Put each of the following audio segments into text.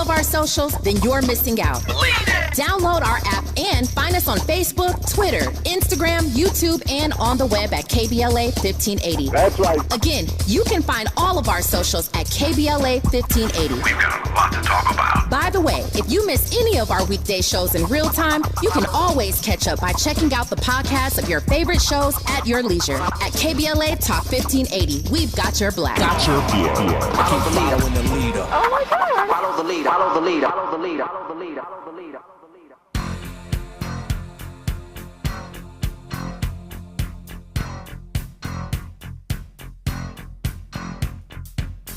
of our socials, then you're missing out. Download our app and find us on Facebook, Twitter, Instagram, YouTube, and on the web at KBLA 1580. That's right. Again, you can find all of our socials at KBLA 1580. We've got a lot to talk about. By the way, if you miss any of our weekday shows in real time, you can always catch up by checking out the podcasts of your favorite shows at your leisure. At KBLA Talk 1580, we've got your black. Follow the leader. Oh my God. Follow the leader. Follow the leader. Follow the leader. Follow the leader. Follow the leader.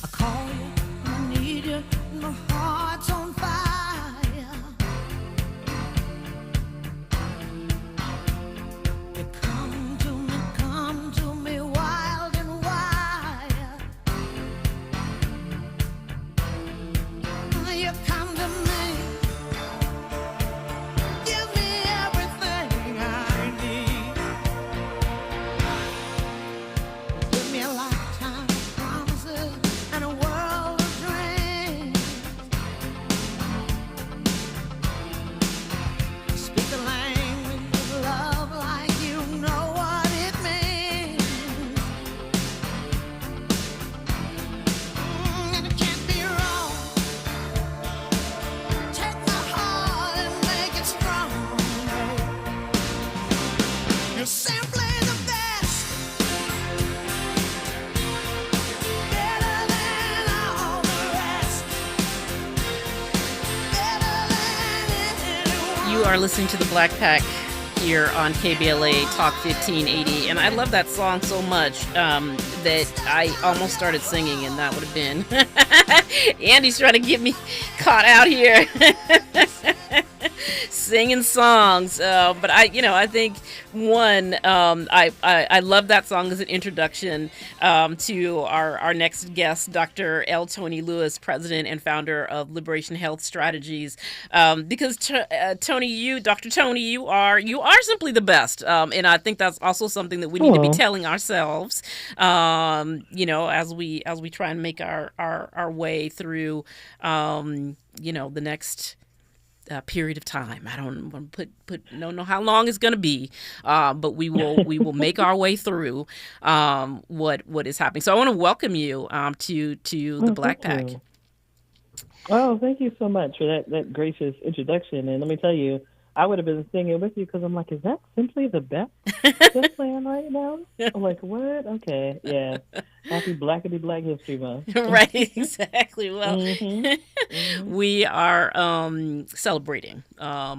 I call you, I need you, my heart's on fire. You come to me wild and wild. You come to me, give me everything I need. Give me a lifetime of promises and a world of dreams. Speak the language of love like you know what it means. And it can't be wrong. Take my heart and make it strong. You're simply the best. Better than all the rest. Better than anyone. You are listening to the Black Pack here on KBLA Talk 1580, and I love that song so much that I almost started singing, and that would have been Andy's trying to get me caught out here singing songs. But I think I love that song as an introduction to our next guest, Dr. L. Tony Lewis, president and founder of Liberation Health Strategies. Because Dr. Tony, you are simply the best, and I think that's also something that we need to be telling ourselves. As we try and make our way through, the next period of time. I don't want to don't know how long it's going to be, but we will make our way through what is happening. So I want to welcome you to the Black Pack. Oh, thank you so much for that gracious introduction. And let me tell you, I would have been singing with you because I'm like, is that simply the best just playing right now? I'm like, what? Okay, yeah. Happy Black History Month. Right, exactly. Well, we are celebrating all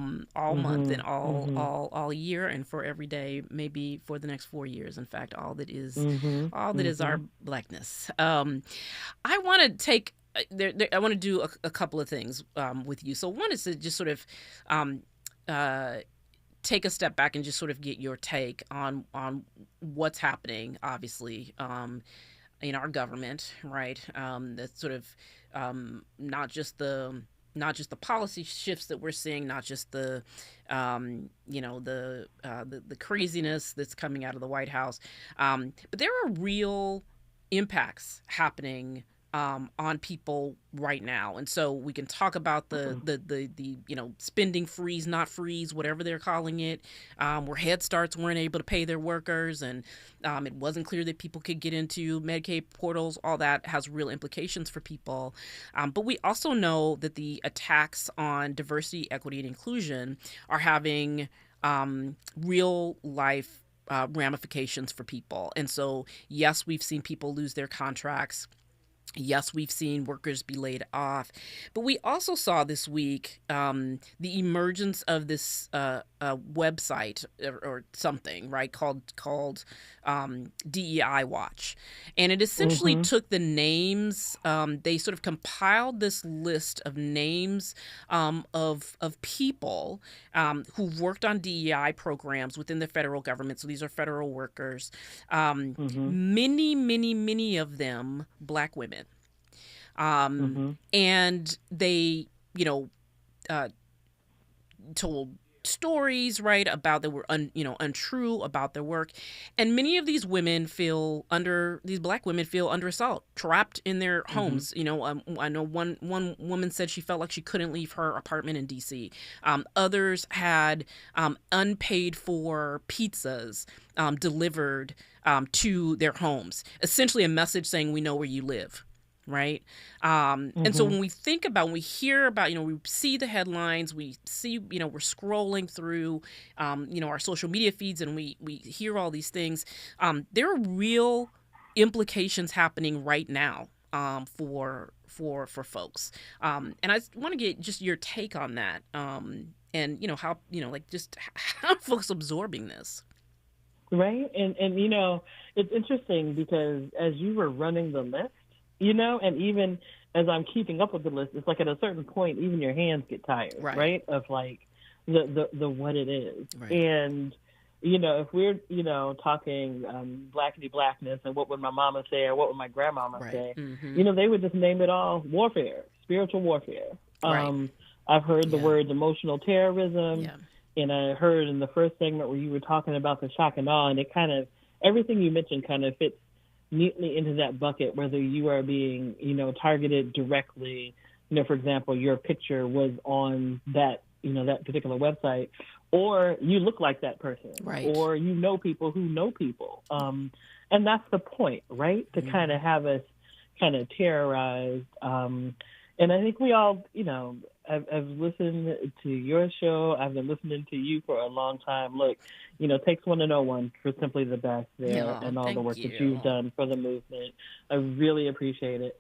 month and all year, and for every day, maybe for the next 4 years. In fact, all that is our Blackness. I want to take. I want to do a couple of things with you. So one is to just sort of take a step back and just sort of get your take on what's happening, obviously, in our government, right? That's sort of not just the policy shifts that we're seeing, not just the craziness that's coming out of the White House, but there are real impacts happening on people right now. And so we can talk about the spending freeze, not freeze, whatever they're calling it, where Head Starts weren't able to pay their workers, and it wasn't clear that people could get into Medicaid portals. All that has real implications for people. But we also know that the attacks on diversity, equity, and inclusion are having real life ramifications for people. And so, yes, we've seen people lose their contracts. Yes, we've seen workers be laid off, but we also saw this week the emergence of this website or something, right, called DEI Watch, and it essentially took the names. They sort of compiled this list of names of people who've worked on DEI programs within the federal government. So these are federal workers. Many of them Black women. And they, told stories, right, about that were untrue about their work, and many of these Black women feel under assault, trapped in their homes. I know one woman said she felt like she couldn't leave her apartment in D.C. Others had unpaid for pizzas delivered to their homes, essentially a message saying, we know where you live. Right. And so when we hear about, we see the headlines, we see, we're scrolling through, our social media feeds, and we hear all these things. There are real implications happening right now for folks. And I want to get just your take on that. And, how, just how are folks absorbing this? Right. And it's interesting because as you were running the list, and even as I'm keeping up with the list, it's like at a certain point, even your hands get tired, right? Of like the what it is. Right. And, if we're, talking blackity blackness and what would my mama say or what would my grandmama say, they would just name it all warfare, spiritual warfare. Right. I've heard the words emotional terrorism. Yeah. And I heard in the first segment where you were talking about the shock and awe, and it kind of, everything you mentioned kind of fits neatly into that bucket, whether you are being, targeted directly, for example, your picture was on that, that particular website, or you look like that person, right? Or people who know people. And that's the point, right? To kind of have us kind of terrorized. And I think we all, I've listened to your show. I've been listening to you for a long time. Look, takes one to know one for Simply the Best there, and all the work that you've done for the movement. I really appreciate it.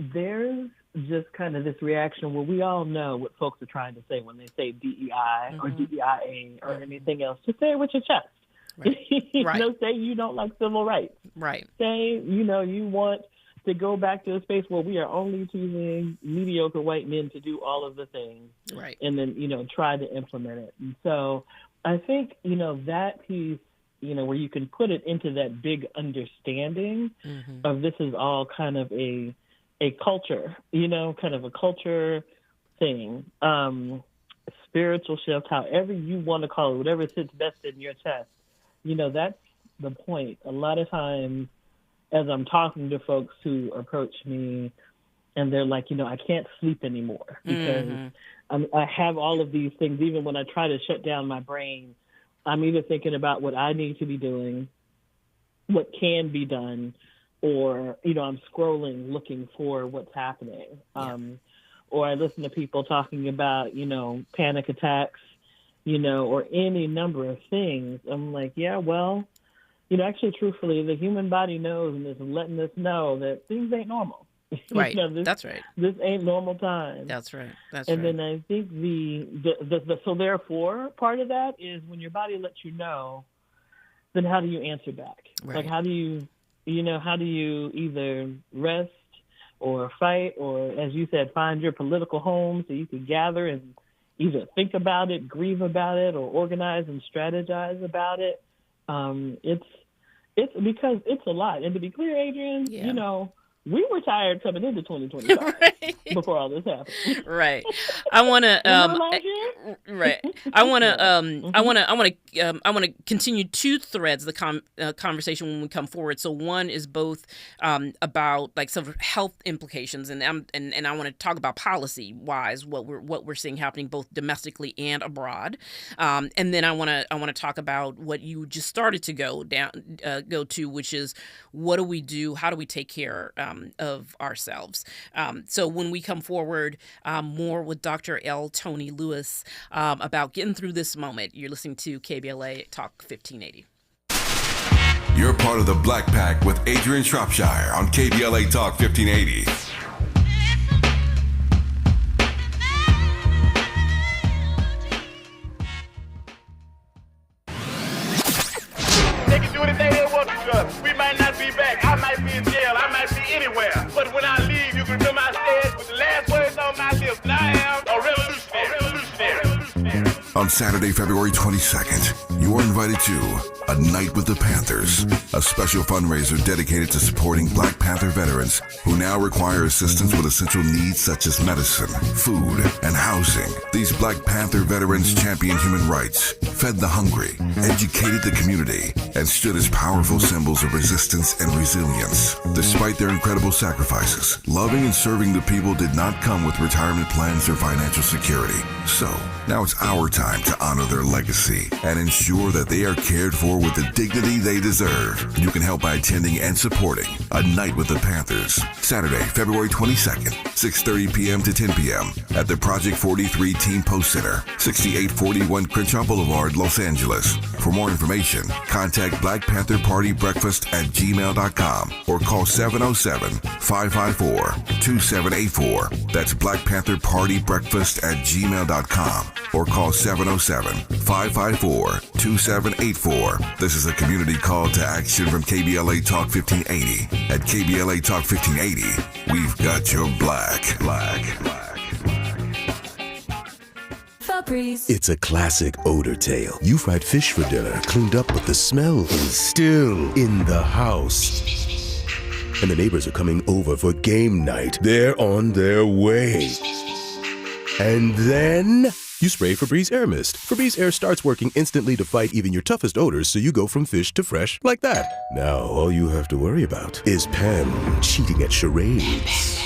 There's just kind of this reaction where we all know what folks are trying to say when they say DEI or DEIA or anything else. Just say it with your chest. Right. Say you don't like civil rights. Right. Say, you want to go back to a space where we are only choosing mediocre white men to do all of the things, right? And then, try to implement it. And so I think, that piece, where you can put it into that big understanding of this is all kind of a culture, kind of a culture thing, spiritual shift, however you want to call it, whatever sits best in your chest. That's the point. A lot of times, as I'm talking to folks who approach me and they're like, I can't sleep anymore because I have all of these things. Even when I try to shut down my brain, I'm either thinking about what I need to be doing, what can be done, or, I'm scrolling looking for what's happening. Or I listen to people talking about, panic attacks, or any number of things. I'm like, yeah, well, actually, truthfully, the human body knows and is letting us know that things ain't normal. Right. That's right. This ain't normal time. That's right. And then I think the so therefore part of that is when your body lets you know, then how do you answer back? Right. Like how do you either rest or fight or, as you said, find your political home so you can gather and either think about it, grieve about it, or organize and strategize about it. It's because it's a lot. And to be clear, Adrianne, we were tired coming into 2025 before all this happened. Right. I want to right. I want to continue two threads of the conversation when we come forward. So one is both about like some health implications, and I want to talk about policy wise what we're seeing happening both domestically and abroad. And then I want to talk about what you just started to go to, which is what do we do? How do we take care of ourselves? So when we come forward, more with Dr. L. Tony Lewis about getting through this moment. You're listening to KBLA Talk 1580. You're part of the Black Pack with Adrianne Shropshire on KBLA Talk 1580. They can do anything they want to us. We might not be back. I might be in jail. I might be anywhere. But when I leave, you can remember I said with the last words on my lips, and I am a revolutionary. On Saturday, February 22nd, you are invited to A Night with the Panthers, a special fundraiser dedicated to supporting Black Panther veterans who now require assistance with essential needs such as medicine, food, and housing. These Black Panther veterans championed human rights, fed the hungry, educated the community, and stood as powerful symbols of resistance and resilience. Despite their incredible sacrifices, loving and serving the people did not come with retirement plans or financial security. So, now it's our time to honor their legacy and ensure that they are cared for with the dignity they deserve. You can help by attending and supporting A Night with the Panthers, Saturday, February 22nd, 6:30 p.m. to 10 p.m. at the Project 43 Team Post Center, 6841 Crenshaw Boulevard, Los Angeles. For more information, contact Black Panther Party Breakfast at gmail.com or call 707-554-2784. That's Black Panther Party Breakfast at gmail.com or call 707-554-2784. This is a community call to action from KBLA Talk 1580. At KBLA Talk 1580, we've got your black. It's a classic odor tale. You fried fish for dinner, cleaned up, but the smell is still in the house. And the neighbors are coming over for game night. They're on their way. And then you spray Febreze Air Mist. Febreze Air starts working instantly to fight even your toughest odors, so you go from fish to fresh like that. Now, all you have to worry about is Pam cheating at charades.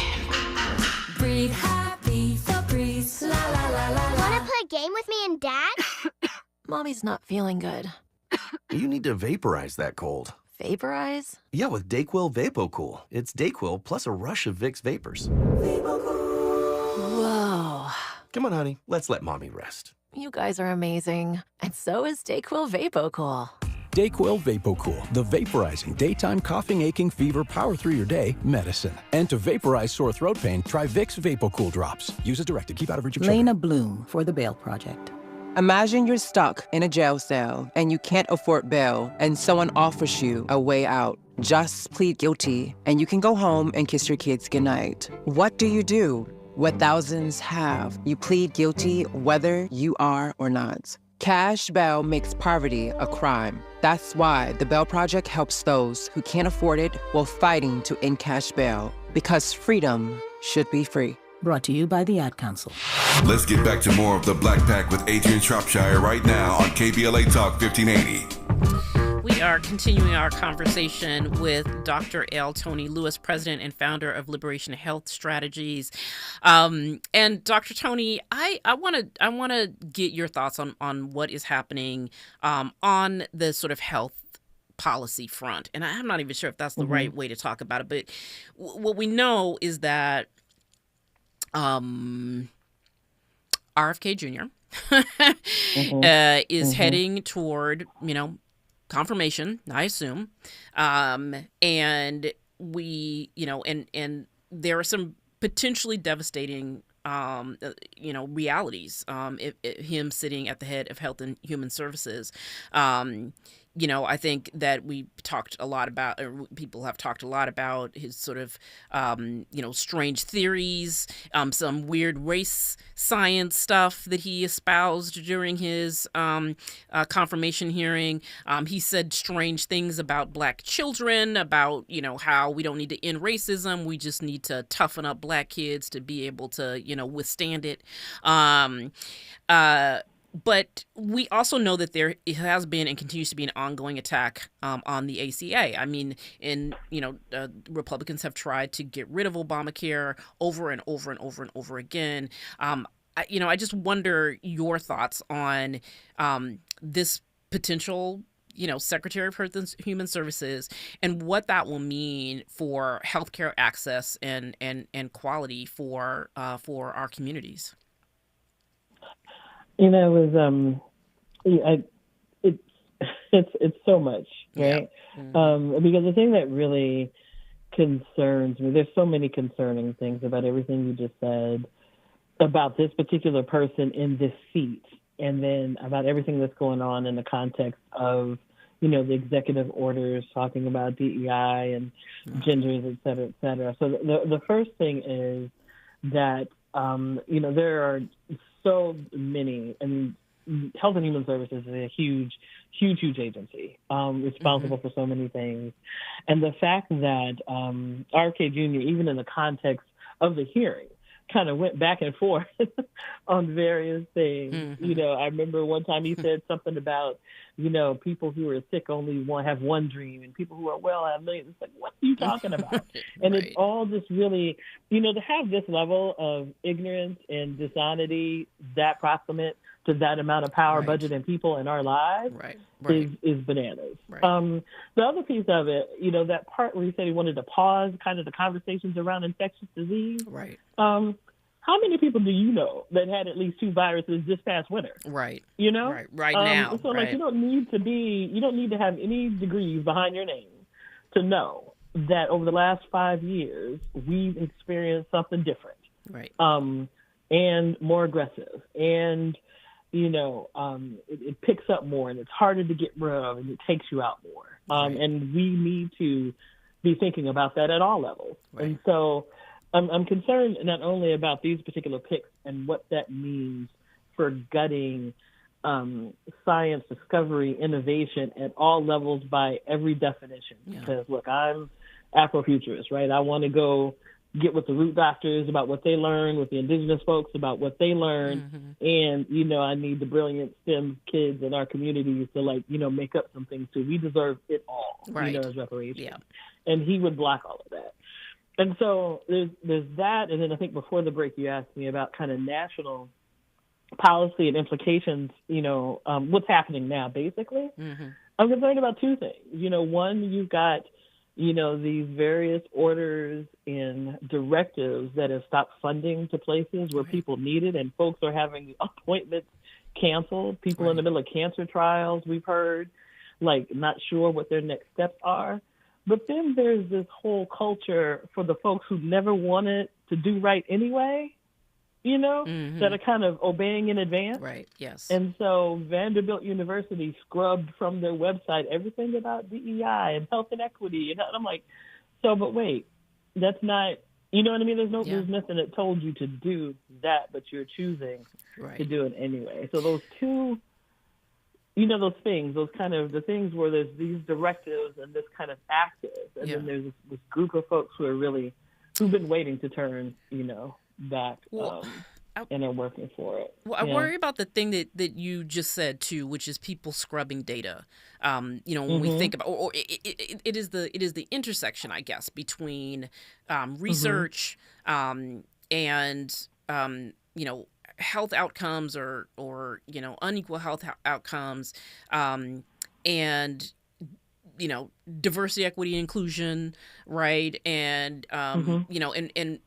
Breathe happy, Febreze, la la la la la. Wanna play a game with me and Dad? Mommy's not feeling good. You need to vaporize that cold. Vaporize? Yeah, with Dayquil VapoCool. It's Dayquil plus a rush of Vicks vapors. Whoa. Come on, honey. Let's let Mommy rest. You guys are amazing. And so is Dayquil VapoCool. Dayquil VapoCool, the vaporizing daytime coughing, aching, fever, power through your day medicine. And to vaporize sore throat pain, try Vicks VapoCool drops. Use as directed. Keep out of reach of children. Lena Bloom for the Bail Project. Imagine you're stuck in a jail cell and you can't afford bail and someone offers you a way out. Just plead guilty and you can go home and kiss your kids goodnight. What do you do? What thousands have. You plead guilty whether you are or not. Cash bail makes poverty a crime. That's why the Bail Project helps those who can't afford it while fighting to end cash bail. Because freedom should be free. Brought to you by the Ad Council. Let's get back to more of the Black Pack with Adrianne Shropshire right now on KBLA Talk 1580. We are continuing our conversation with Dr. L. Tony Lewis, president and founder of Liberation Health Strategies. And Dr. Tony, I want to get your thoughts on what is happening on the sort of health policy front. And I'm not even sure if that's the right way to talk about it. But what we know is that RFK Jr. is heading toward, confirmation, I assume. And we, and there are some potentially devastating, realities, if him sitting at the head of Health and Human Services. I think that we talked a lot about, or people have talked a lot about his sort of, strange theories, some weird race science stuff that he espoused during his confirmation hearing. He said strange things about Black children, about, how we don't need to end racism. We just need to toughen up Black kids to be able to, withstand it. But we also know that there has been and continues to be an ongoing attack on the ACA. I mean, Republicans have tried to get rid of Obamacare over and over and over and over again. I just wonder your thoughts on this potential, Secretary of Health and Human Services and what that will mean for healthcare access and quality for our communities. It's so much, right? Yeah. Because the thing that really concerns me, there's so many concerning things about everything you just said about this particular person in this seat, and then about everything that's going on in the context of, the executive orders talking about DEI and genders, et cetera, et cetera. So the first thing is that, there are so many, Health and Human Services is a huge, huge agency, responsible for so many things. And the fact that RFK Jr., even in the context of the hearing, kind of went back and forth on various things. You know, I remember one time he said something about, you know, people who are sick only have one dream, and people who are well have millions. It's like, what are you talking about? And it's all just really, you know, to have this level of ignorance and dishonesty that proximate to that amount of power, budget, and people in our lives is bananas. The other piece of it, you know, that part where he said he wanted to pause kind of the conversations around infectious disease. How many people do you know that had at least 2 viruses this past winter? You know? Right now. So like you don't need to have any degrees behind your name to know that over the last 5 years we've experienced something different. And more aggressive. And you know, it picks up more, and it's harder to get rid of, and it takes you out more. And we need to be thinking about that at all levels. And so I'm concerned not only about these particular picks and what that means for gutting science, discovery, innovation at all levels by every definition. Because, look, I'm Afrofuturist, right? I want to go get with the root doctors about what they learn, with the indigenous folks about what they learn. And, you know, I need the brilliant STEM kids in our communities to, like, you know, make up some things too. We deserve it all, you know, as reparations. And he would block all of that. And so there's that. And then I think before the break, you asked me about kind of national policy and implications, you know, what's happening now, basically. I'm concerned about 2 things. You know, one, you've got, you know, these various orders and directives that have stopped funding to places where people need it, and folks are having appointments canceled. People in the middle of cancer trials, we've heard, like, not sure what their next steps are. But then there's this whole culture for the folks who never wanted to do right anyway, you know, that are kind of obeying in advance. And so Vanderbilt University scrubbed from their website everything about DEI and health and equity. And I'm like, so, but wait, that's not, you know what I mean? There's nothing that told you to do that, but you're choosing to do it anyway. So those 2, you know, those things, those kind of the things where there's these directives and this kind of active, and then there's this group of folks who've been waiting to turn, you know, back and are working for it. Well, I worry about the thing that you just said too, which is people scrubbing data. You know, when we think about, or it is the intersection, I guess, between research and you know, health outcomes or you know, unequal health outcomes, and you know, diversity, equity, inclusion, right? And you know, and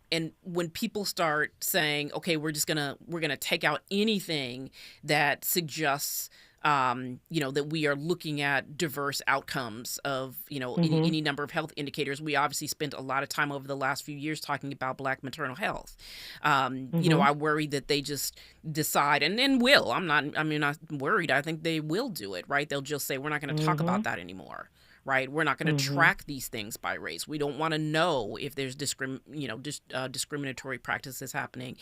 when people start saying, okay, we're gonna take out anything that suggests you know, that we are looking at diverse outcomes of, you know, any number of health indicators. We obviously spent a lot of time over the last few years talking about Black maternal health. You know, I worry that they just decide and will. I'm not worried. I think they will do it, right? They'll just say, we're not going to talk about that anymore. Right, we're not going to track these things by race. We don't want to know if there's discriminatory practices happening,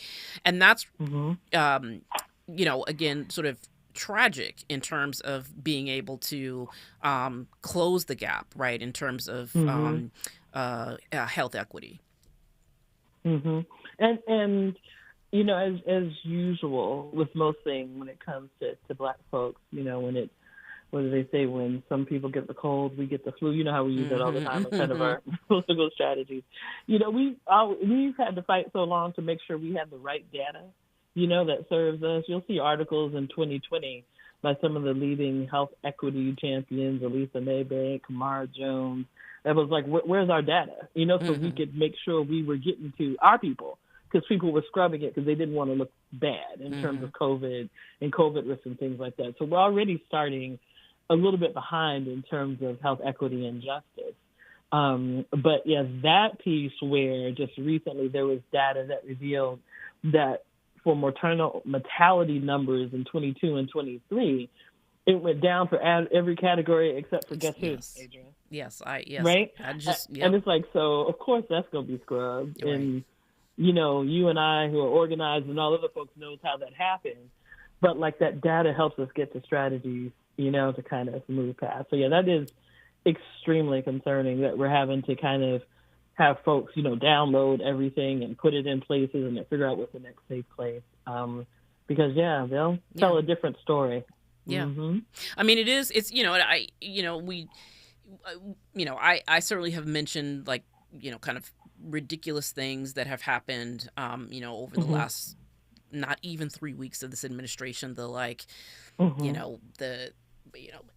and that's you know, again, sort of tragic in terms of being able to close the gap, right, in terms of health equity. And you know, as usual with most things when it comes to Black folks, you know, what do they say? When some people get the cold, we get the flu. You know how we use that all the time in kind of our political strategies. You know, we've had to fight so long to make sure we have the right data, you know, that serves us. You'll see articles in 2020 by some of the leading health equity champions, Elisa Maybank, Kamara Jones. That was like, where's our data? You know, so we could make sure we were getting to our people, because people were scrubbing it because they didn't want to look bad in terms of COVID and COVID risks and things like that. So we're already starting a little bit behind in terms of health equity and justice. But yes, that piece where just recently there was data that revealed that for maternal mortality numbers in 22 and 23, it went down for every category except for guess who, Adrian? Yes. Right? Yep. And it's like, so of course that's going to be scrubbed. Right. And, you know, you and I who are organized and all other folks knows how that happened. But like that data helps us get to strategies to kind of move past. So yeah, that is extremely concerning that we're having to kind of have folks, download everything and put it in places and then figure out what's the next safe place. Because they'll tell a different story. Yeah. Mm-hmm. I mean, I certainly have mentioned kind of ridiculous things that have happened, over the last not even 3 weeks of this administration. The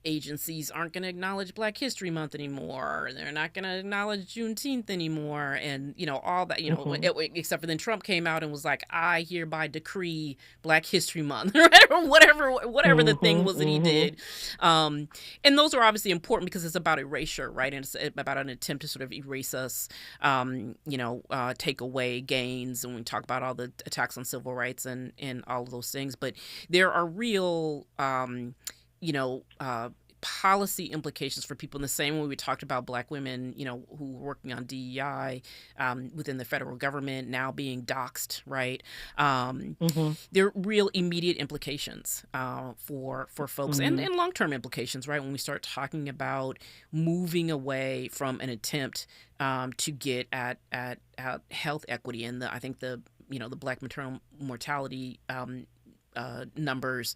agencies aren't going to acknowledge Black History Month anymore. They're not going to acknowledge Juneteenth anymore. And, all that, except for then Trump came out and was like, I hereby decree Black History Month, whatever the thing was that he did. And those are obviously important because it's about erasure, right? And it's about an attempt to sort of erase us, take away gains. And we talk about all the attacks on civil rights and all of those things. But there are real, policy implications for people in the same way we talked about Black women, who were working on DEI within the federal government now being doxxed, right? There are real immediate implications for folks and long-term implications, right? When we start talking about moving away from an attempt to get at health equity, and I think the Black maternal mortality numbers,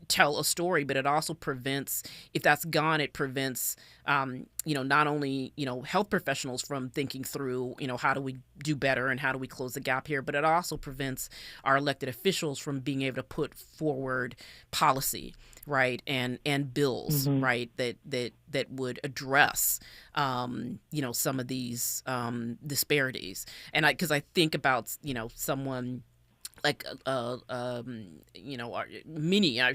tell a story, but it also prevents, if that's gone, it prevents, not only, health professionals from thinking through, how do we do better and how do we close the gap here, but it also prevents our elected officials from being able to put forward policy, right, and bills, right, that would address, some of these disparities. And because I think about, someone like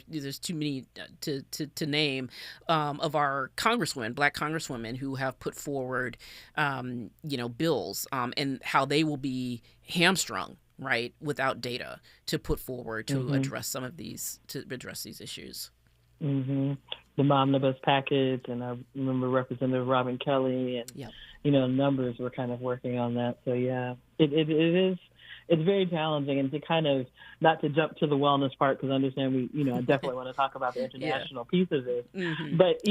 there's too many to name of our congresswomen, Black congresswomen who have put forward bills and how they will be hamstrung, right, without data to put forward to address these issues. The omnibus package, and I remember Representative Robin Kelly and numbers were kind of working on that. So yeah, it is. It's very challenging, and to kind of not to jump to the wellness part, because I understand I definitely want to talk about the international piece of this. But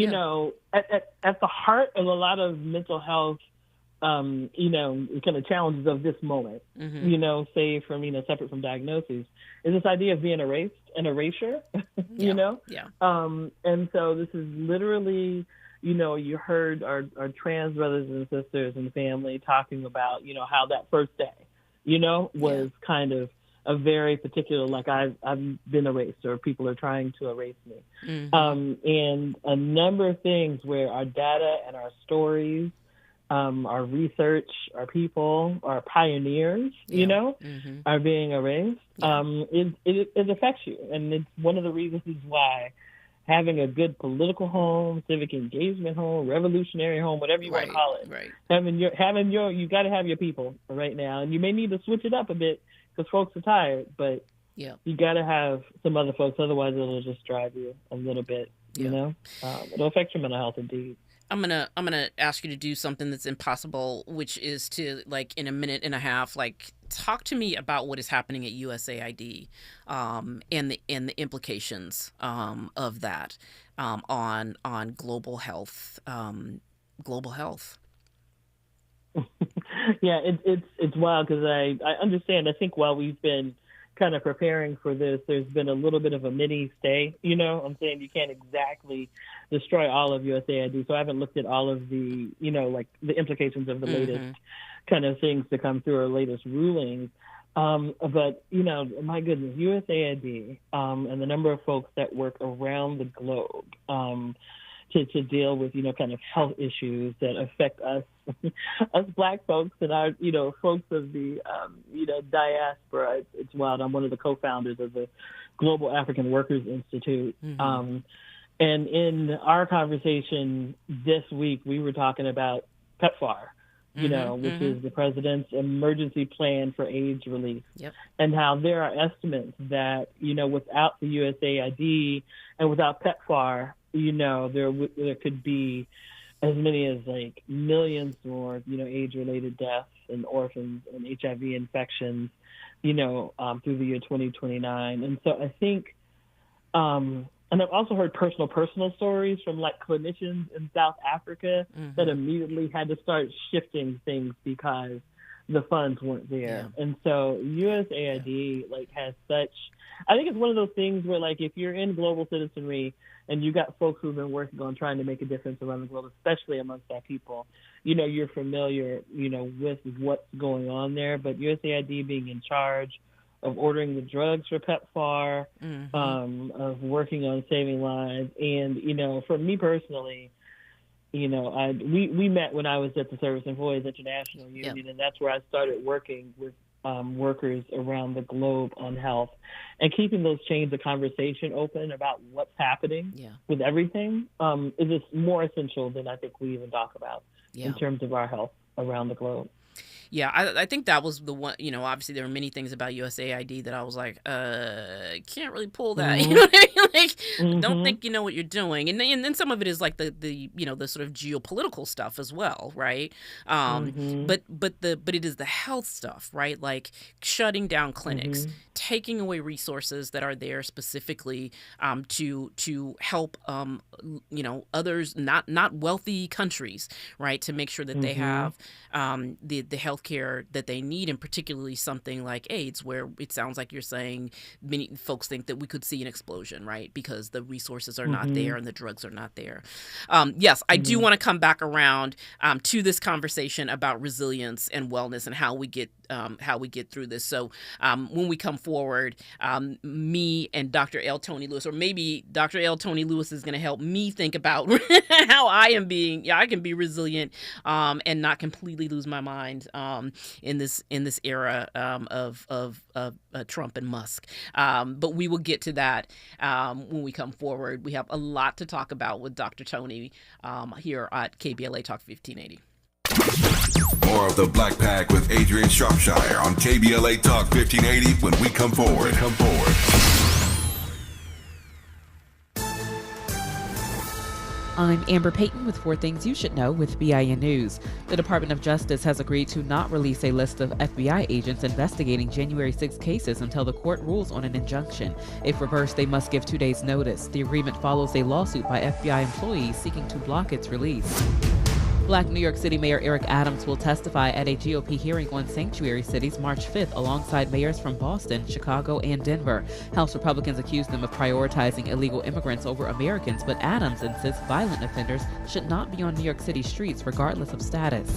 at the heart of a lot of mental health, kind of challenges of this moment, say from separate from diagnoses, is this idea of being erased and erasure. And so this is literally. You heard our trans brothers and sisters and family talking about how that first day. Was kind of a very particular, like I've been erased or people are trying to erase me. And a number of things where our data and our stories, our research, our people, our pioneers, are being erased. It affects you. And it's one of the reasons why having a good political home, civic engagement home, revolutionary home, whatever you want to call it. Right. You got to have your people right now, and you may need to switch it up a bit because folks are tired. But you got to have some other folks, otherwise it'll just drive you a little bit. It'll affect your mental health indeed. I'm gonna ask you to do something that's impossible, which is to, in a minute and a half, talk to me about what is happening at USAID, and the implications of that on global health. Yeah, it's wild because I understand. I think while we've been kind of preparing for this, there's been a little bit of a mini stay. I'm saying you can't exactly destroy all of USAID, so I haven't looked at all of the, the implications of the latest kind of things to come through, or latest rulings. But, my goodness, USAID and the number of folks that work around the globe to deal with, kind of health issues that affect us, us Black folks and our, folks of the, diaspora. It's wild. I'm one of the co-founders of the Global African Workers Institute. And in our conversation this week, we were talking about PEPFAR, which is the President's Emergency Plan for AIDS Relief, and how there are estimates that, without the USAID and without PEPFAR, there could be as many as millions more, AIDS-related deaths and orphans and HIV infections, through the year 2029. And so I think And I've also heard personal stories from like clinicians in South Africa that immediately had to start shifting things because the funds weren't there. Yeah. And so USAID like has such, I think it's one of those things where like if you're in global citizenry and you got folks who've been working on trying to make a difference around the world, especially amongst our people, you know, you're familiar, you know, with what's going on there. But USAID being in charge of ordering the drugs for PEPFAR, of working on saving lives. And, you know, for me personally, you know, we met when I was at the Service Employees International Union, and that's where I started working with workers around the globe on health and keeping those chains of conversation open about what's happening with everything is just more essential than I think we even talk about in terms of our health around the globe. Yeah, I think that was the one, you know, obviously there were many things about USAID that I was like, can't really pull that. You know what I mean? Like, don't think you know what you're doing. And then some of it is like the you know, the sort of geopolitical stuff as well, right? But it is the health stuff, right? Like shutting down clinics, taking away resources that are there specifically to help you know, others, not wealthy countries, right? To make sure that they have the health care that they need, and particularly something like AIDS, where it sounds like you're saying many folks think that we could see an explosion, right? Because the resources are not there and the drugs are not there. Yes, I do want to come back around to this conversation about resilience and wellness and how we get through this. So when we come forward, me and Dr. L. Tony Lewis, or maybe Dr. L. Tony Lewis is going to help me think about how I can be resilient and not completely lose my mind in this era of Trump and Musk. But we will get to that when we come forward. We have a lot to talk about with Dr. Tony here at KBLA Talk 1580. More of the Black Pack with Adrianne Shropshire on KBLA Talk 1580 when we come forward. I'm Amber Payton with 4 Things You Should Know with BIN News. The Department of Justice has agreed to not release a list of FBI agents investigating January 6 cases until the court rules on an injunction. If reversed, they must give 2 days' notice. The agreement follows a lawsuit by FBI employees seeking to block its release. Black New York City Mayor Eric Adams will testify at a GOP hearing on sanctuary cities March 5th alongside mayors from Boston, Chicago, and Denver. House Republicans accuse them of prioritizing illegal immigrants over Americans, but Adams insists violent offenders should not be on New York City streets regardless of status.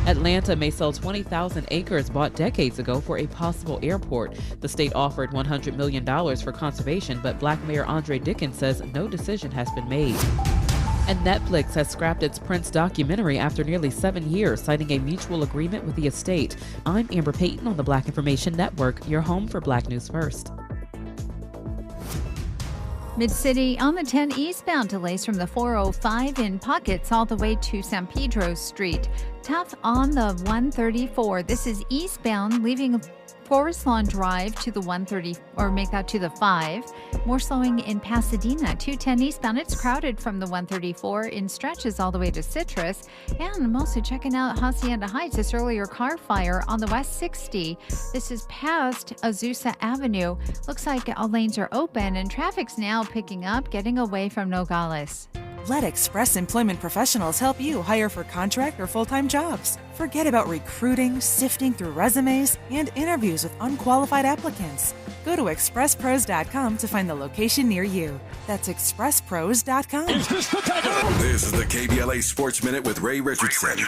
Atlanta may sell 20,000 acres bought decades ago for a possible airport. The state offered $100 million for conservation, but Black Mayor Andre Dickens says no decision has been made. And Netflix has scrapped its Prince documentary after nearly 7 years, citing a mutual agreement with the estate. I'm Amber Payton on the Black Information Network, your home for Black News First. Mid-City on the 10 eastbound, delays from the 405 in pockets all the way to San Pedro Street. Tough on the 134. This is eastbound, leaving Forest Lawn Drive to the 130, or make that to the 5. More slowing in Pasadena, 210 eastbound. It's crowded from the 134 in stretches all the way to Citrus. And I'm also checking out Hacienda Heights, this earlier car fire on the West 60. This is past Azusa Avenue. Looks like all lanes are open and traffic's now picking up, getting away from Nogales. Let Express Employment Professionals help you hire for contract or full-time jobs. Forget about recruiting, sifting through resumes, and interviews with unqualified applicants. Go to expresspros.com to find the location near you. That's expresspros.com. This is the KBLA Sports Minute with Ray Richardson.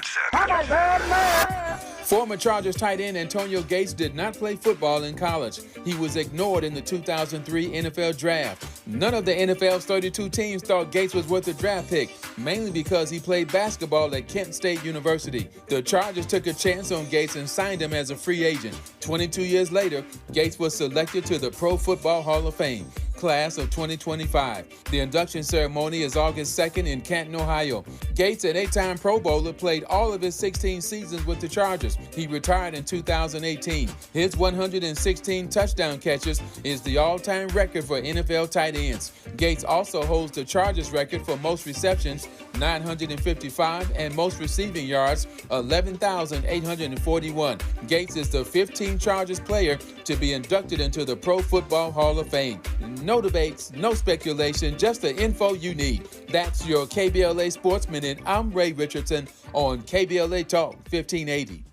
Former Chargers tight end Antonio Gates did not play football in college. He was ignored in the 2003 NFL Draft. None of the NFL's 32 teams thought Gates was worth a draft pick, mainly because he played basketball at Kent State University. The Chargers took a chance on Gates and signed him as a free agent. 22 years later, Gates was selected to the Pro Football Hall of Fame. Class of 2025. The induction ceremony is August 2nd in Canton, Ohio. Gates, an 8-time Pro Bowler, played all of his 16 seasons with the Chargers. He retired in 2018. His 116 touchdown catches is the all-time record for NFL tight ends. Gates also holds the Chargers record for most receptions, 955, and most receiving yards, 11,841. Gates is the 15th Chargers player to be inducted into the Pro Football Hall of Fame. No debates, no speculation, just the info you need. That's your KBLA Sports Minute. I'm Ray Richardson on KBLA Talk 1580.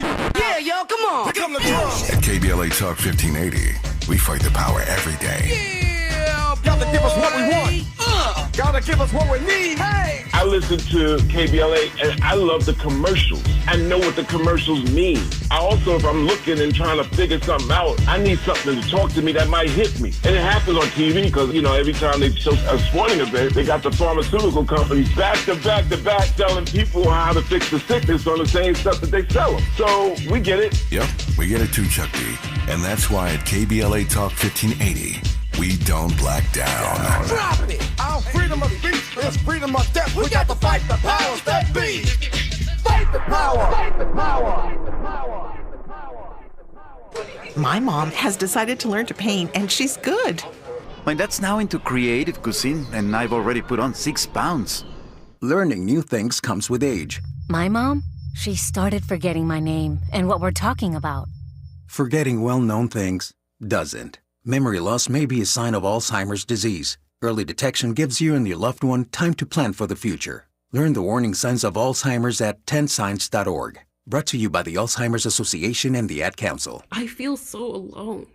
Yeah, yo, come on. Here come the drums. At KBLA Talk 1580, we fight the power every day. Yeah, gotta give us what we want. Gotta give us what we need. Hey. I listen to KBLA and I love the commercials. I know what the commercials mean. I also, if I'm looking and trying to figure something out, I need something to talk to me that might hit me. And it happens on TV because, every time they show a sporting event, they got the pharmaceutical companies back to back to back telling people how to fix the sickness on the same stuff that they sell them. So we get it. Yep, we get it too, Chuck D. And that's why at KBLA Talk 1580, we don't black down. Drop it. Our freedom of speech is freedom of death. We got to fight the powers that be. Fight the power. Fight the power. My mom has decided to learn to paint, and she's good. My dad's now into creative cuisine, and I've already put on 6 pounds. Learning new things comes with age. My mom, she started forgetting my name and what we're talking about. Forgetting well-known things doesn't. Memory loss may be a sign of Alzheimer's disease. Early detection gives you and your loved one time to plan for the future. Learn the warning signs of Alzheimer's at 10signs.org. Brought to you by the Alzheimer's Association and the Ad Council. I feel so alone.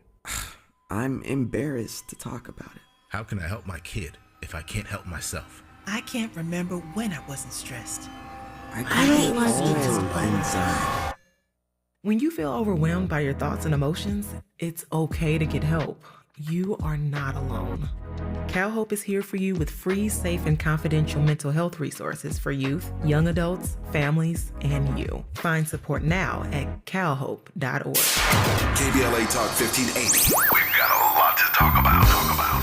I'm embarrassed to talk about it. How can I help my kid if I can't help myself? I can't remember when I wasn't stressed. I don't like it inside. When you feel overwhelmed by your thoughts and emotions, it's okay to get help. You are not alone. CalHope is here for you with free, safe, and confidential mental health resources for youth, young adults, families, and you. Find support now at calhope.org. KBLA Talk 1580. We've got a lot to talk about.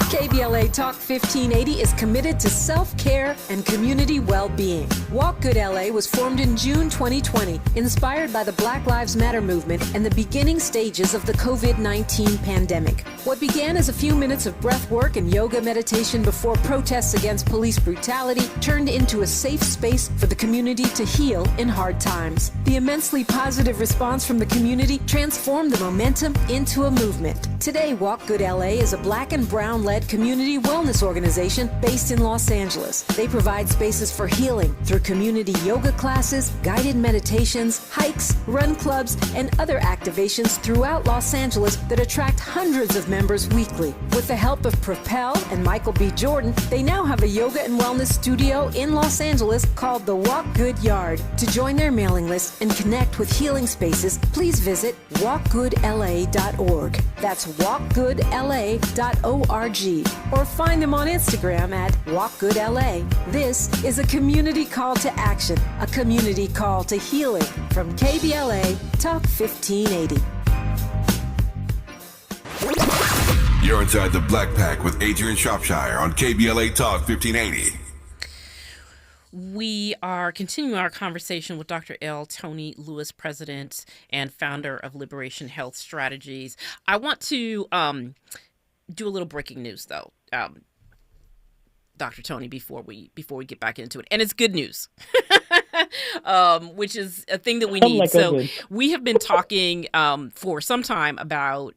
KBLA Talk 1580 is committed to self-care and community well-being. Walk Good LA was formed in June 2020, inspired by the Black Lives Matter movement and the beginning stages of the COVID-19 pandemic. What began as a few minutes of breath work and yoga meditation before protests against police brutality turned into a safe space for the community to heal in hard times. The immensely positive response from the community transformed the momentum into a movement. Today, Walk Good LA is a Black and Brown-led community wellness organization based in Los Angeles. They provide spaces for healing through community yoga classes, guided meditations, hikes, run clubs, and other activations throughout Los Angeles that attract hundreds of members weekly. With the help of Propel and Michael B. Jordan, they now have a yoga and wellness studio in Los Angeles called the Walk Good Yard. To join their mailing list and connect with healing spaces, please visit walkgoodla.org. That's walkgoodla.org. Or find them on Instagram at walkgoodla. This is a community call to action, a community call to healing from KBLA Talk 1580. You're inside the Black Pack with Adrianne Shropshire on KBLA Talk 1580. We are continuing our conversation with Dr. L. Tony Lewis, president and founder of Liberation Health Strategies. I want to do a little breaking news, though, Dr. Tony, before we get back into it, and it's good news, which is a thing that we need. So we have been talking for some time about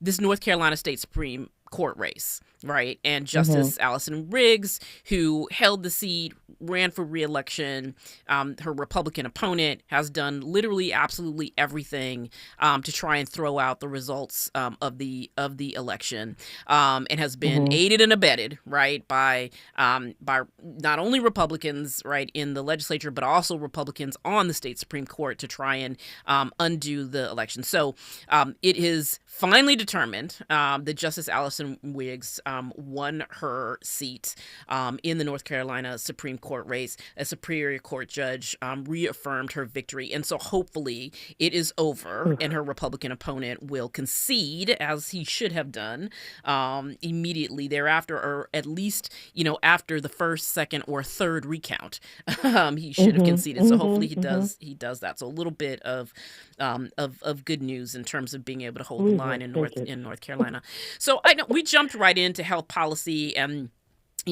this North Carolina State Supreme Court race, right? And Justice Allison Riggs, who held the seat, ran for re-election. Her Republican opponent has done literally absolutely everything to try and throw out the results of the election, and has been aided and abetted, right, by not only Republicans, right, in the legislature, but also Republicans on the state Supreme Court to try and undo the election. So it is finally determined that Justice Allison Riggs won her seat in the North Carolina Supreme Court race. A Superior Court judge reaffirmed her victory. And so hopefully it is over and her Republican opponent will concede, as he should have done, immediately thereafter, or at least, after the first, second, or third recount. He should have conceded. So hopefully he does that. So a little bit of good news in terms of being able to hold the line in North Carolina. So I know we jumped right into health policy and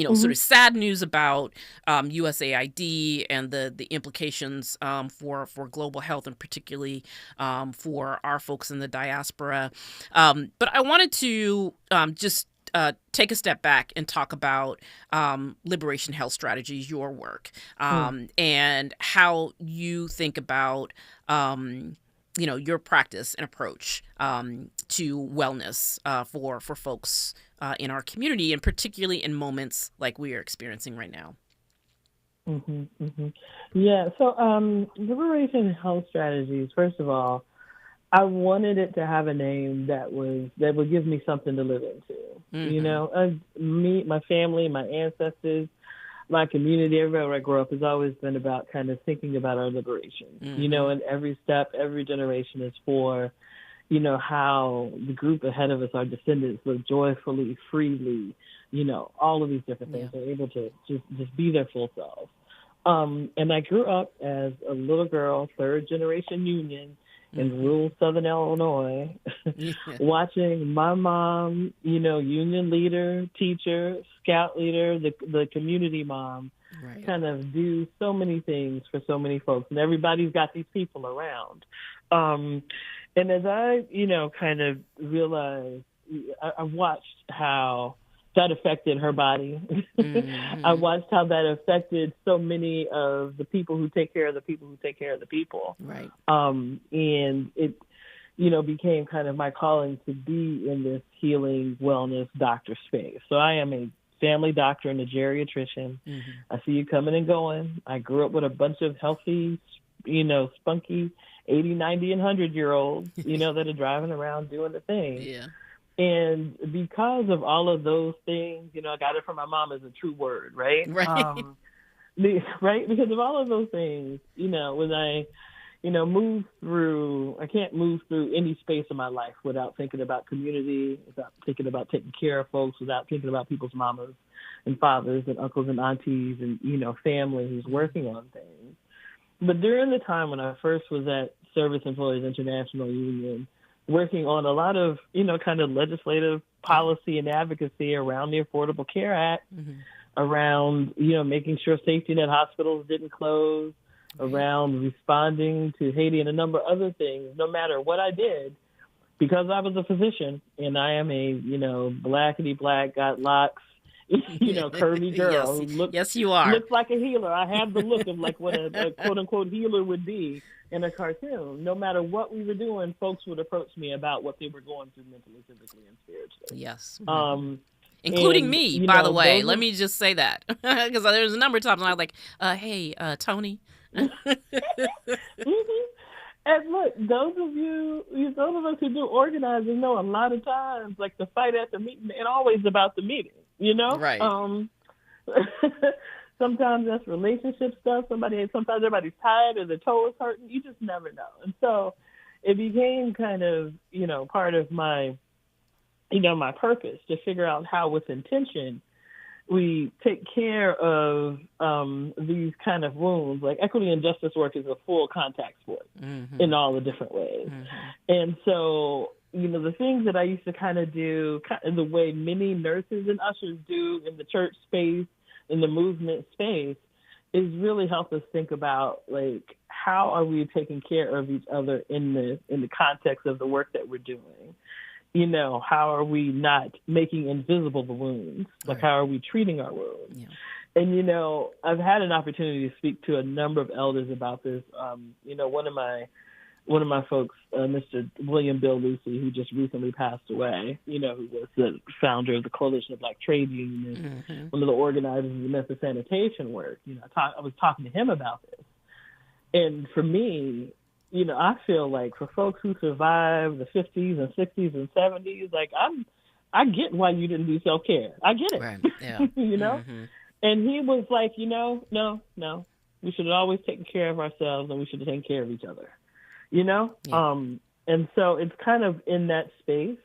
sort of sad news about USAID and the implications for global health, and particularly for our folks in the diaspora. But I wanted to just take a step back and talk about Liberation Health Strategies, your work, and how you think about your practice and approach to wellness for folks in our community, and particularly in moments like we are experiencing right now. Yeah. So Liberation Health Strategies, first of all, I wanted it to have a name that would give me something to live into. Me, my family, my ancestors, my community, everywhere I grew up has always been about kind of thinking about our liberation. And every step, every generation is for, how the group ahead of us, our descendants, live joyfully, freely, all of these different things. They're able to just be their full selves. And I grew up as a little girl, third generation Union, in rural Southern Illinois, watching my mom, union leader, teacher, scout leader, the community mom, kind of do so many things for so many folks. And everybody's got these people around. And as I, kind of realized, I watched how that affected her body. I watched how that affected so many of the people who take care of the people who take care of the people. Right. And it, became kind of my calling to be in this healing wellness doctor space. So I am a family doctor and a geriatrician. I see you coming and going. I grew up with a bunch of healthy, spunky 80, 90, and 100-year-olds, that are driving around doing the thing. Yeah. And because of all of those things, I got it from my mom as a true word, right? Right. Right? Because of all of those things, when I, I can't move through any space of my life without thinking about community, without thinking about taking care of folks, without thinking about people's mamas and fathers and uncles and aunties and, family who's working on things. But during the time when I first was at Service Employees International Union, working on a lot of, kind of legislative policy and advocacy around the Affordable Care Act, around, making sure safety net hospitals didn't close, around responding to Haiti and a number of other things. No matter what I did, because I was a physician and I am a, blackity black, got locks, curvy girl who looks, you are. Looks like a healer. I have the look of like what a quote unquote healer would be in a cartoon. No matter what we were doing, folks would approach me about what they were going through mentally, physically, and spiritually. Yes. Including me, by the way. Let me just say that. Because there's a number of times when I was like, hey, Tony. And look, those of us who do organizing know a lot of times, like the fight at the meeting, it's always about the meeting, Right. Sometimes that's relationship stuff. Sometimes everybody's tired or their toe is hurting. You just never know. And so it became kind of, part of my, my purpose to figure out how with intention we take care of these kind of wounds. Like equity and justice work is a full contact sport in all the different ways. And so, the things that I used to kind of do the way many nurses and ushers do in the church space, in the movement space, is really help us think about, like, how are we taking care of each other in the context of the work that we're doing? How are we not making invisible the wounds? Like, how are we treating our wounds? Yeah. And, I've had an opportunity to speak to a number of elders about this. One of my folks, Mr. William Bill Lucy, who just recently passed away, who was the founder of the Coalition of Black Trade Unions, and one of the organizers of the Memphis sanitation work. I was talking to him about this. And for me, I feel like for folks who survived the 50s and 60s and 70s, like I get why you didn't do self-care. I get it. Right. Yeah. And he was like, no, we should have always taken care of ourselves and we should have taken care of each other, Yeah. And so it's kind of in that space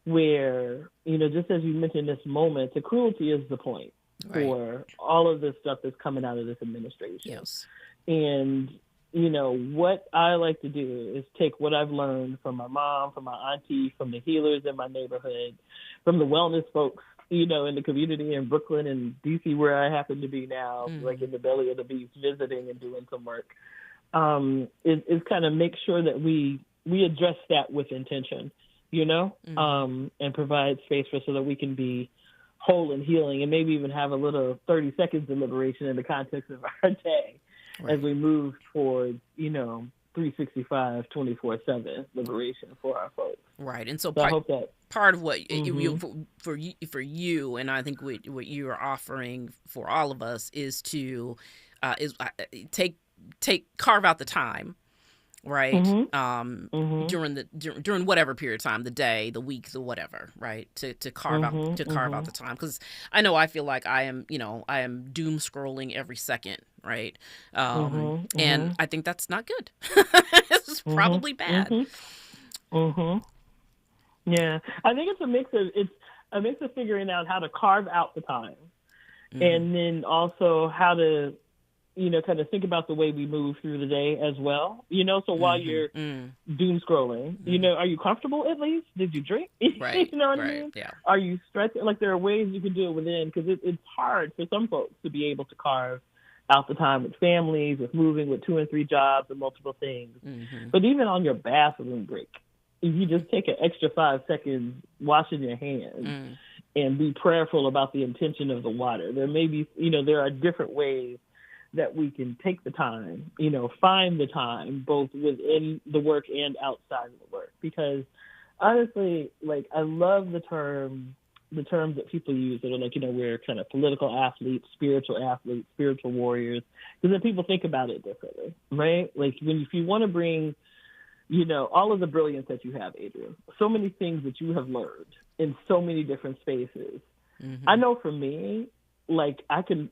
where, just as you mentioned this moment, the cruelty is the point for all of this stuff that's coming out of this administration. Yes. And what I like to do is take what I've learned from my mom, from my auntie, from the healers in my neighborhood, from the wellness folks, you know, in the community in Brooklyn and DC where I happen to be now, like in the belly of the beast, visiting and doing some work, is kind of make sure that we address that with intention, you know, and provide space for so that we can be whole and healing, and maybe even have a little 30 seconds of liberation in the context of our day as we move towards, you know, 365, 24/7 liberation for our folks. Right, and so I hope that part of what for you, and I think what you are offering for all of us is to carve out the time, right? During whatever period of time, the day, the week, the whatever, right? To carve out the time, because I feel like I am doom scrolling every second, right? And I think that's not good. It's probably bad. Yeah, I think it's a mix of figuring out how to carve out the time, and then also how to, you know, kind of think about the way we move through the day as well. You know, so while you're doom scrolling, you know, are you comfortable at least? Did you drink? Right. You know what I mean? Yeah. Are you stretching? Like, there are ways you can do it within, because it's hard for some folks to be able to carve out the time with families, with moving, with 2 and 3 jobs and multiple things. But even on your bathroom break, if you just take an extra 5 seconds washing your hands and be prayerful about the intention of the water, there may be, you know, there are different ways that we can take the time, you know, find the time both within the work and outside of the work. Because honestly, like, I love the terms that people use that are like, you know, we're kind of political athletes, spiritual warriors, because then people think about it differently, right? Like, if you want to bring, you know, all of the brilliance that you have, Adrianne, so many things that you have learned in so many different spaces. I know for me, like, I can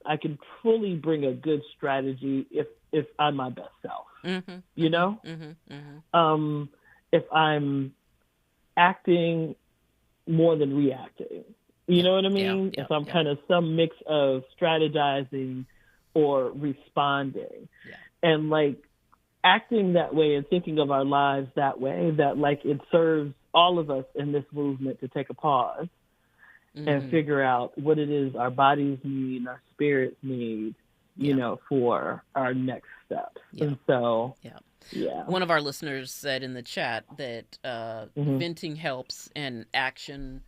fully bring a good strategy if I'm my best self, you know? If I'm acting more than reacting, you know what I mean? If I'm kind of some mix of strategizing or responding, and like acting that way and thinking of our lives that way, that like it serves all of us in this movement to take a pause and figure out what it is our bodies need and our spirits need, you know, for our next steps. And so, one of our listeners said in the chat that venting helps and action.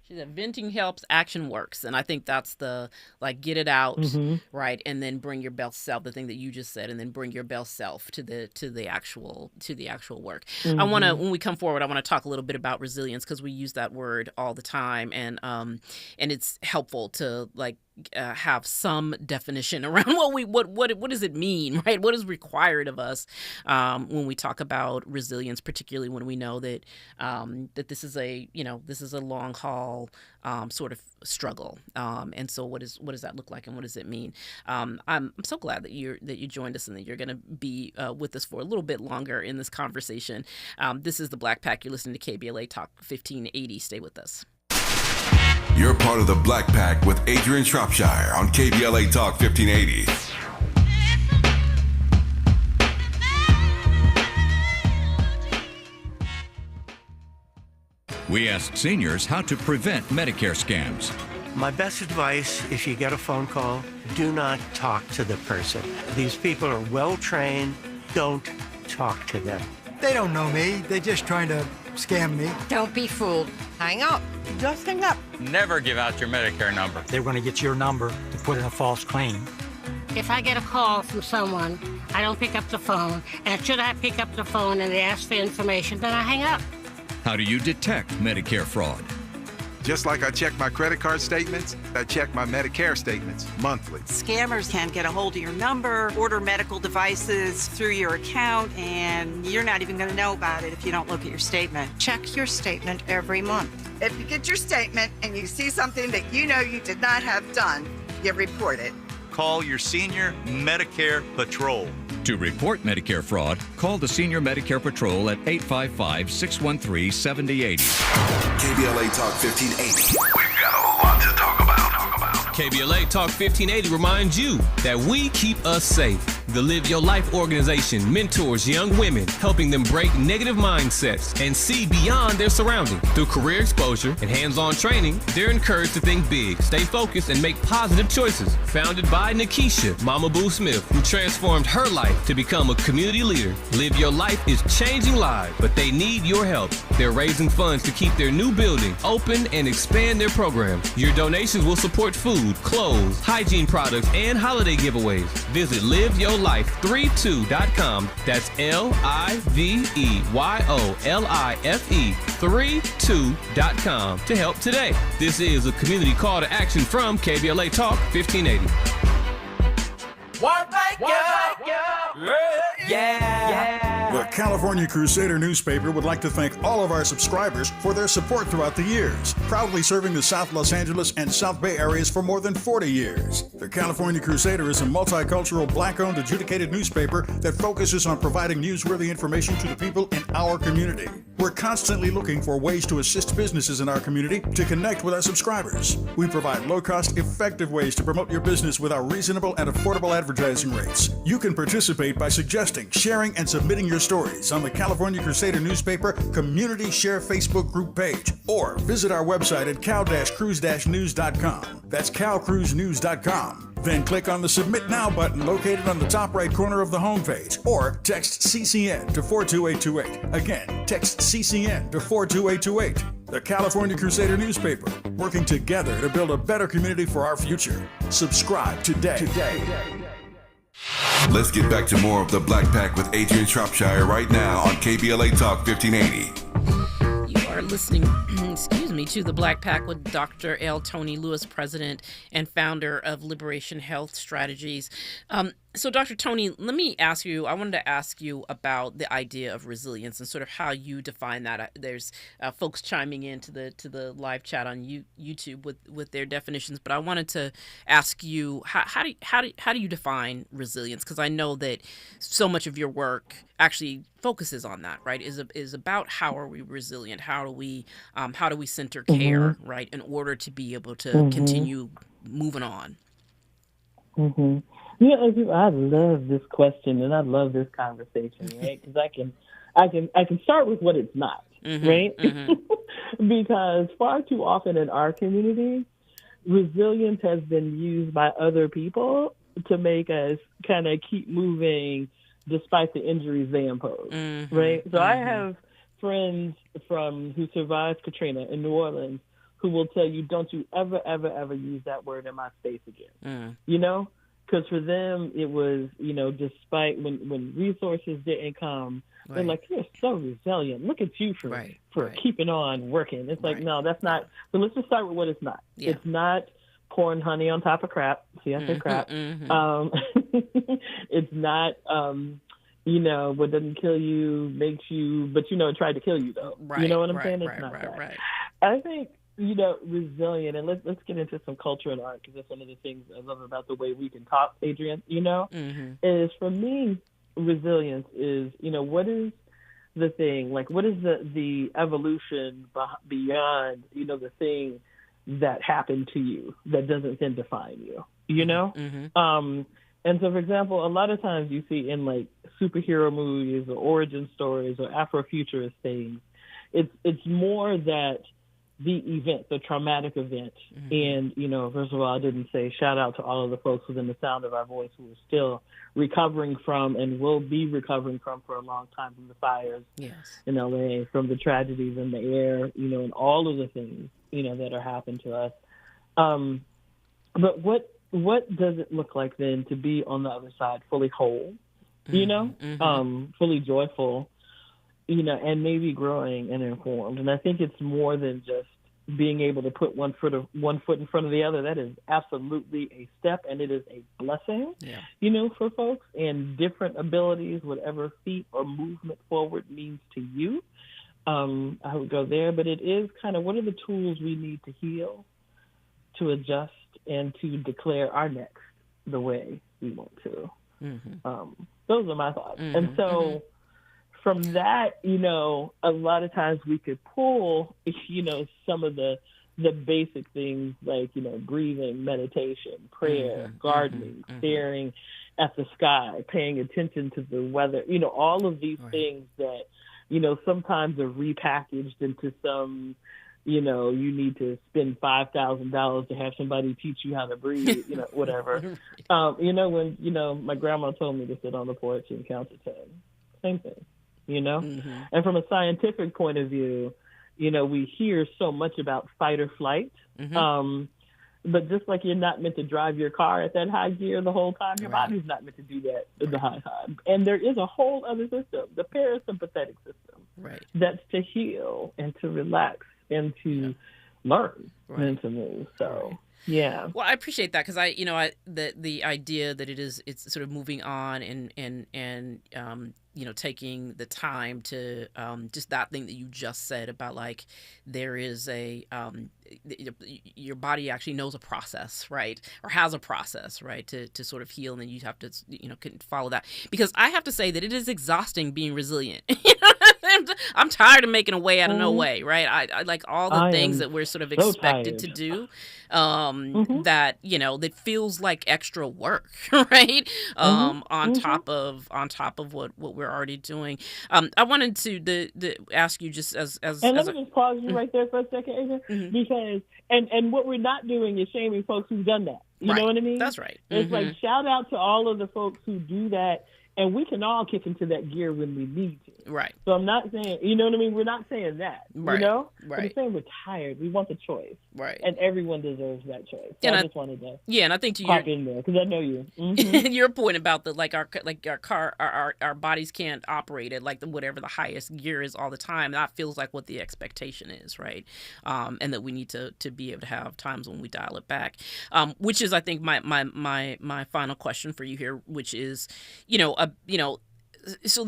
She said venting helps, action works, and I think that's the, like, get it out, right, and then bring your best self. The thing that you just said, and then bring your best self to the actual work. I want to, when we come forward, I want to talk a little bit about resilience, because we use that word all the time, and it's helpful to like have some definition around what does it mean, right? What is required of us when we talk about resilience, particularly when we know that that this is a long haul sort of struggle. And so what does that look like, and what does it mean? I'm so glad that you joined us and that you're going to be with us for a little bit longer in this conversation. This is the Black Pack. You're listening to KBLA Talk 1580. Stay with us. You're part of the Black Pack with Adrianne Shropshire on KBLA Talk 1580. We asked seniors how to prevent Medicare scams. My best advice, if you get a phone call, do not talk to the person. These people are well trained. Don't talk to them. They don't know me. They're just trying to scam me. Don't be fooled. Hang up. Just hang up. Never give out your Medicare number. They're going to get your number to put in a false claim. If I get a call from someone, I don't pick up the phone. And should I pick up the phone and they ask for information, then I hang up. How do you detect Medicare fraud? Just like I check my credit card statements, I check my Medicare statements monthly. Scammers can get a hold of your number, order medical devices through your account, and you're not even going to know about it if you don't look at your statement. Check your statement every month. If you get your statement and you see something that you know you did not have done, you report it. Call your senior Medicare Patrol. To report Medicare fraud, call the Senior Medicare Patrol at 855-613-7080. KBLA Talk 1580. We've got a lot to talk about. KBLA Talk 1580 reminds you that we keep us safe. The Live Your Life organization mentors young women, helping them break negative mindsets and see beyond their surroundings. Through career exposure and hands-on training, they're encouraged to think big, stay focused, and make positive choices. Founded by Nikisha Mama Boo Smith, who transformed her life to become a community leader. Live Your Life is changing lives, but they need your help. They're raising funds to keep their new building open and expand their program. Your donations will support food, clothes, hygiene products, and holiday giveaways. Visit liveyourlife32.com. That's LIVEYOLIFE32.com to help today. This is a community call to action from KBLA Talk 1580. The California Crusader newspaper would like to thank all of our subscribers for their support throughout the years, proudly serving the South Los Angeles and South Bay areas for more than 40 years. The California Crusader is a multicultural, Black-owned, adjudicated newspaper that focuses on providing newsworthy information to the people in our community. We're constantly looking for ways to assist businesses in our community to connect with our subscribers. We provide low-cost, effective ways to promote your business with our reasonable and affordable advertising rates. You can participate by suggesting, sharing, and submitting your stories on the California Crusader newspaper Community Share Facebook group page, or visit our website at cal-cruise-news.com. That's calcruisenews.com. Then click on the Submit Now button located on the top right corner of the homepage, or text CCN to 42828. Again, text CCN to 42828. The California Crusader newspaper, working together to build a better community for our future. Subscribe today. Let's get back to more of the Black Pack with Adrianne Shropshire right now on KBLA Talk 1580. You are listening, to the Black Pack with Dr. L. Tony Lewis, president and founder of Liberation Health Strategies. So, Dr. Tony, let me ask you, I wanted to ask you about the idea of resilience and sort of how you define that. There's folks chiming into the live chat on YouTube with their definitions, but I wanted to ask you, how do you define resilience? Because I know that so much of your work actually focuses on that, right? Is about how are we resilient? How do we center care, right, in order to be able to continue moving on? Yeah, I love this question and I love this conversation, right? Because I can start with what it's not, right? Because far too often in our community, resilience has been used by other people to make us kind of keep moving despite the injuries they impose, right? So I have friends who survived Katrina in New Orleans who will tell you, don't you ever, ever, ever use that word in my space again, you know? Because for them, it was, despite when resources didn't come, they're like, you're so resilient. Look at you for keeping on working. It's like, no, that's not. So let's just start with what it's not. Yeah. It's not pouring honey on top of crap. See, I say crap. It's not, what doesn't kill you makes you, but it tried to kill you though. Right, you know what I'm saying? It's not that. Right. I think, resilient, and let's get into some culture and art, because that's one of the things I love about the way we can talk, Adrianne, is for me, resilience is, what is the thing, like what is the evolution beyond, the thing that happened to you that doesn't then define you, and so, for example, a lot of times you see in like superhero movies or origin stories or Afrofuturist things, it's more that the event, the traumatic event. And, first of all, I didn't say shout out to all of the folks within the sound of our voice who are still recovering from and will be recovering from for a long time from the fires in LA, from the tragedies in the air, and all of the things, that are happening to us. But what does it look like then to be on the other side fully whole, fully joyful, and maybe growing and informed? And I think it's more than just being able to put one foot in front of the other. That is absolutely a step, and it is a blessing, for folks, and different abilities, whatever feat or movement forward means to you. I would go there, but it is kind of what are the tools we need to heal, to adjust, and to declare our next the way we want to. Those are my thoughts. And so from that, a lot of times we could pull, some of the the basic things like, breathing, meditation, prayer, gardening, staring at the sky, paying attention to the weather, all of these things that, sometimes are repackaged into some, you need to spend $5,000 to have somebody teach you how to breathe, whatever. When, my grandma told me to sit on the porch and count to 10. Same thing, And from a scientific point of view, we hear so much about fight or flight. But just like you're not meant to drive your car at that high gear the whole time, your body's not meant to do that in the high high. And there is a whole other system, the parasympathetic system, that's to heal and to relax and to learn and to move. So, yeah. Well, I appreciate that because the idea that it's sort of moving on and taking the time to just that thing that you just said about like there is your body actually knows a process, right, or has a process, right, to sort of heal, and then you have to follow that, because I have to say that it is exhausting being resilient. I'm tired of making a way out of no way, right? I like all the things that we're sort of expected to do, that that feels like extra work, right? On top of what we're already doing. I wanted to ask you just as and let me just pause you right there for a second, Adrian, because and what we're not doing is shaming folks who've done that. You know what I mean? That's right. It's like shout out to all of the folks who do that. And we can all kick into that gear when we need to. Right. So I'm not saying, you know what I mean? We're not saying that, Right. But we're saying we're tired. We want the choice. Right. And everyone deserves that choice. So I just wanted to and I think to pop in there because I know you. Your point about our bodies can't operate at whatever the highest gear is all the time. That feels like what the expectation is, right? And that we need to be able to have times when we dial it back. Which is, I think, my final question for you here, which is, so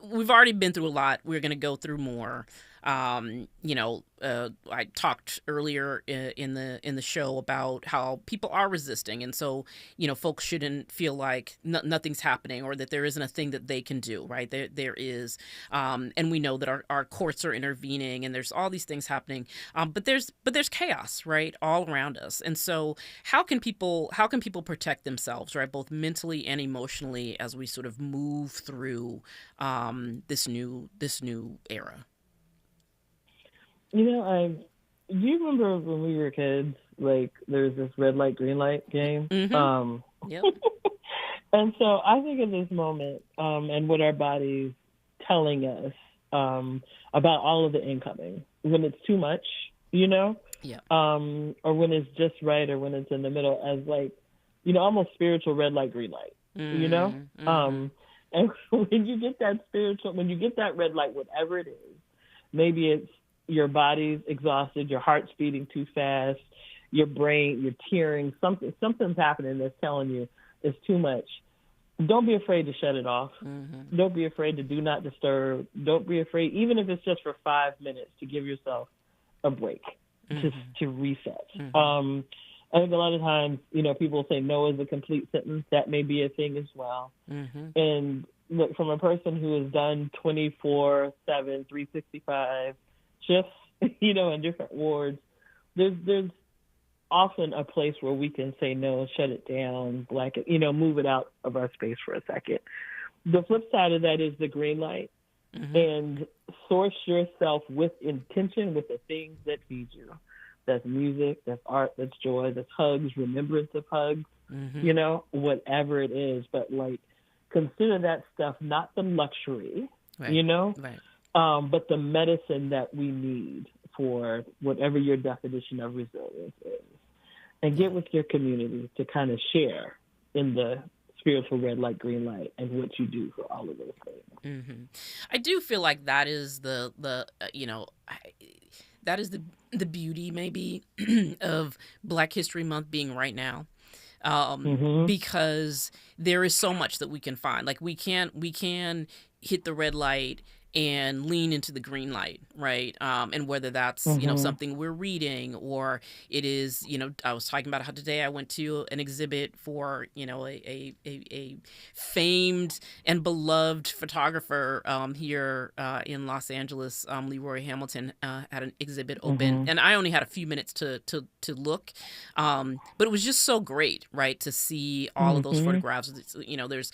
we've already been through a lot. We're going to go through more. I talked earlier in the show about how people are resisting, and so folks shouldn't feel like nothing's happening or that there isn't a thing that they can do. Right? There is, and we know that our courts are intervening, and there's all these things happening. But there's chaos, right, all around us, and so how can people protect themselves, right, both mentally and emotionally as we sort of move through this new era? Do you remember when we were kids, like there was this red light, green light game? Yep. And so I think in this moment, and what our body's telling us about all of the incoming, when it's too much, or when it's just right, or when it's in the middle, as almost spiritual red light, green light, and when you get that red light, whatever it is, maybe it's your body's exhausted, your heart's beating too fast, your brain, you're tearing, something's happening that's telling you it's too much. Don't be afraid to shut it off. Don't be afraid to do not disturb. Don't be afraid, even if it's just for 5 minutes, to give yourself a break, to reset. I think a lot of times, people say no is a complete sentence. That may be a thing as well. And look, from a person who has done 24/7, 365 shifts, in different wards, there's often a place where we can say no, shut it down, blanket, move it out of our space for a second. The flip side of that is the green light, and source yourself with intention with the things that feed you. That's music, that's art, that's joy, that's hugs, remembrance of hugs, whatever it is. But consider that stuff not the luxury, but the medicine that we need for whatever your definition of resilience is. And get with your community to kind of share in the spiritual red light, green light, and what you do for all of those things. I do feel like that is the beauty maybe of Black History Month being right now. Because there is so much that we can find. We can hit the red light and lean into the green light, right? And whether that's, something we're reading, or it is, I was talking about how today I went to an exhibit for, a famed and beloved photographer here in Los Angeles. Leroy Hamilton had an exhibit open, and I only had a few minutes to look, but it was just so great, right, to see all of those photographs. There's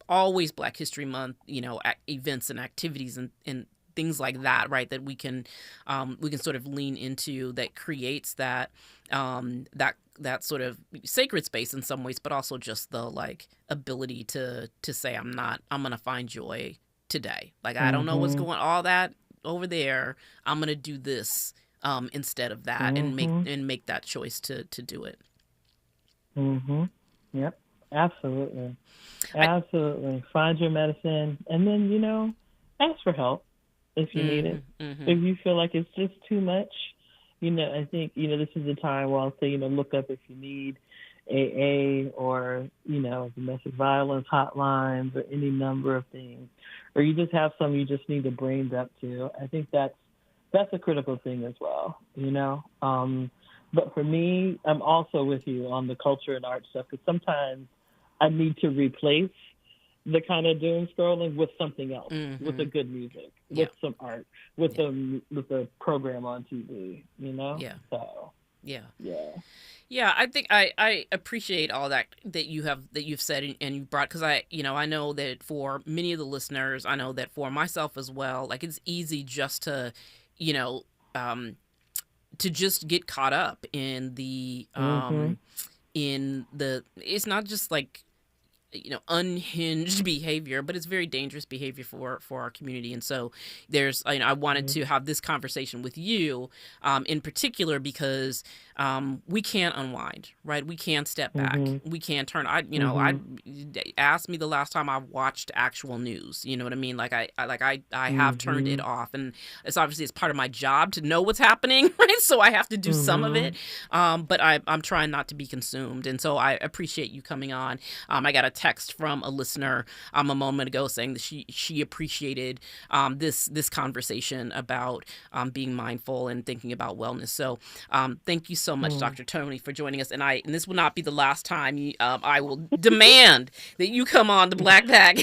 always Black History Month, events and activities and things like that, right? That we can sort of lean into, that creates that that sort of sacred space in some ways, but also just the ability to say, I'm gonna find joy today. Like, I don't know what's going, all that over there. I'm gonna do this instead of that, and make that choice to do it. Yep. Absolutely. Absolutely. Find your medicine, and then, ask for help if you need it. If you feel like it's just too much, I think, this is the time where I'll say, look up if you need AA or, domestic violence hotlines or any number of things, or you just have some you just need to brain dump to. I think that's a critical thing as well, But for me, I'm also with you on the culture and art stuff, because sometimes I need to replace the kind of doom scrolling with something else, with the good music, with some art, with a program on TV, Yeah. So, yeah. I think I appreciate all that you've said and you brought, because I know that for many of the listeners, I know that for myself as well, like, it's easy just to, to just get caught up in the it's not just like unhinged behavior, but it's very dangerous behavior for our community. And so there's, I wanted to have this conversation with you in particular, because we can't unwind, right? We can't step back. We can't turn. I asked me the last time I watched actual news. You know what I mean? Like I have turned it off, and it's obviously it's part of my job to know what's happening, right? So I have to do some of it, but I'm trying not to be consumed. And so I appreciate you coming on. I got a text from a listener a moment ago saying that she appreciated this conversation about being mindful and thinking about wellness. So thank you so much, Dr. Tony, for joining us. And this will not be the last time. I will demand that you come on the Black Pack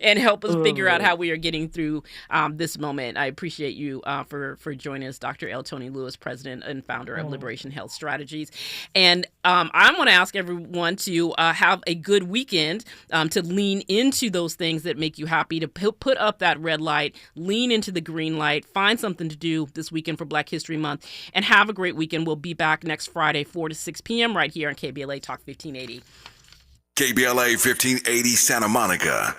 and help us figure out how we are getting through this moment. I appreciate you for joining us, Dr. L. Tony Lewis, President and founder of Liberation Health Strategies. And I want to ask everyone to have a good weekend, to lean into those things that make you happy, to put up that red light, lean into the green light, find something to do this weekend for Black History Month, and have a great weekend. We'll be back next Friday, 4 to 6 p.m. right here on KBLA Talk 1580. KBLA 1580 Santa Monica.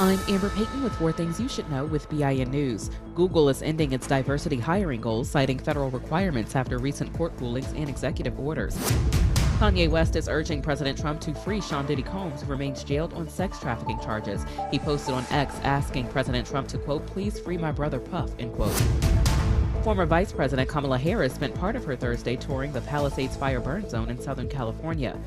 I'm Amber Payton with 4 Things You Should Know with BIN News. Google is ending its diversity hiring goals, citing federal requirements after recent court rulings and executive orders. Kanye West is urging President Trump to free Sean Diddy Combs, who remains jailed on sex trafficking charges. He posted on X asking President Trump to, quote, please free my brother Puff, end quote. Former Vice President Kamala Harris spent part of her Thursday touring the Palisades Fire Burn Zone in Southern California.